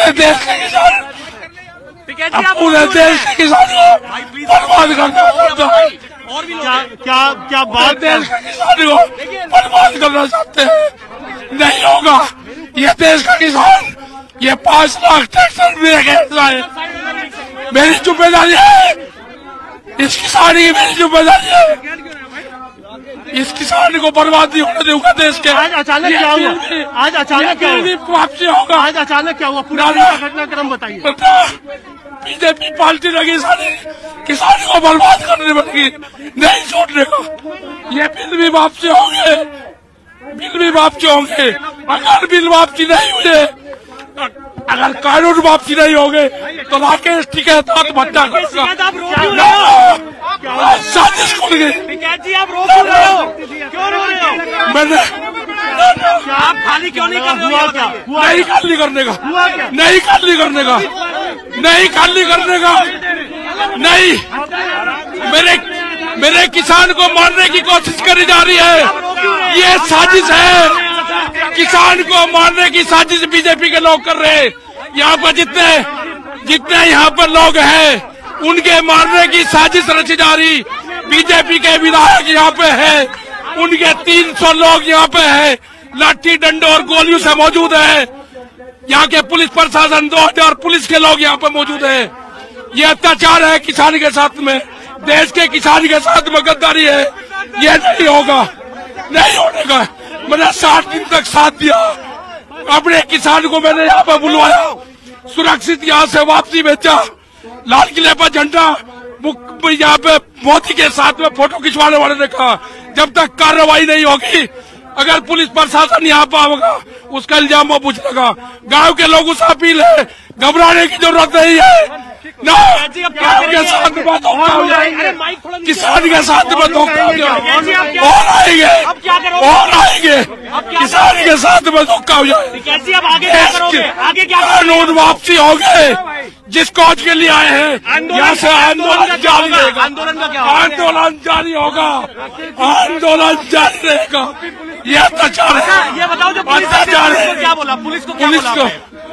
पूरे देश के किसान पूरे देश के किसान को बर्बाद करना चाहते हैं। क्या बात देश के किसान को बर्बाद करना चाहते हैं, नहीं होगा। ये देश का किसान ये 5 लाख ट्रैक्टर भी है, मेरी जिम्मेदारी है, इस किसान की मेरी जिम्मेदारी है। इस किसान को बर्बाद नहीं होने दूंगा देश के। आज अचानक क्या हुआ? आज अचानक क्या हुआ? वापसी होगा। आज अचानक क्या हुआ? पूरा घटनाक्रम बताइए। बीजेपी पार्टी लगी सारी किसान को बर्बाद करने लगी, नहीं छोड़ने का। ये बिल भी वापसी होंगे, बिल भी वापसी होंगे। अगर बिल वापसी नहीं हुए, अगर कानून वापसी नहीं होंगे तो राकेश टिकैत आत्महत्या करेगा। साजिश खुल गई। आप रोक रहे हो, क्यों रो रहे हो? मैंने आप खाली क्यों नहीं कर? हुआ क्या? नहीं खाली करने का, हुआ क्या? नहीं खाली करने का, नहीं खाली करने का, नहीं। मेरे किसान को मारने की कोशिश करी जा रही है, ये साजिश है। किसान को मारने की साजिश बीजेपी के लोग कर रहे हैं। यहाँ पर जितने यहाँ पर लोग हैं उनके मारने की साजिश रची जा रही। बीजेपी के विधायक यहाँ पे है, उनके 300 लोग यहाँ पे है, लाठी डंडों और गोलियों से मौजूद है। यहाँ के पुलिस प्रशासन 2000 पुलिस के लोग यहाँ पे मौजूद है। ये अत्याचार है किसान के साथ में, देश के किसान के साथ में गद्दारी है। ये नहीं होगा, नहीं होने का। मैंने 60 दिन तक साथ दिया, अपने किसान को मैंने यहाँ पे बुलवाया, सुरक्षित यहाँ से वापसी भेजा। लाल किले पर झंडा यहाँ पे मोदी के साथ में फोटो खिंचवाने वाले ने कहा जब तक कार्रवाई नहीं होगी, अगर पुलिस प्रशासन यहाँ पर होगा उसका इल्जाम वो पूछ लेगा। गांव के लोगों से अपील है, घबराने की जरूरत नहीं है ना। गांव के साथ में धोखा हो जाएंगे, किसान के साथ में धोखा हो जाएगा, और आएंगे किसान के साथ में धोखा हो जाएगा। कानून वापसी हो गए, जिस कौज के लिए आए हैं यहाँ से आंदोलन जारी रहेगा। आंदोलन जारी होगा, आंदोलन जारी रहेगा। ये अत्याचार है, ये बताओ जो अत्याचार है। क्या बोला पुलिस को?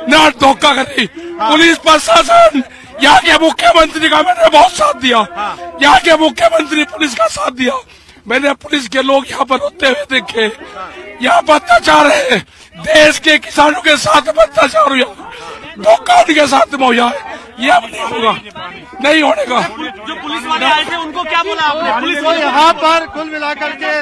ना धोखा करी पुलिस प्रशासन। यहाँ के मुख्यमंत्री का मैंने बहुत साथ दिया, यहाँ के मुख्यमंत्री पुलिस का साथ दिया। मैंने पुलिस के लोग यहाँ पर होते हुए देखे। यहाँ पर अत्याचार है, देश के किसानों के साथ में अत्याचार हुआ, धोखा उनके साथ में हुआ। ये अब नहीं होगा, नहीं होने का। जो पुलिस वाले आए थे उनको क्या बोला आपने? पुलिस वाले यहाँ पर कुल मिलाकर के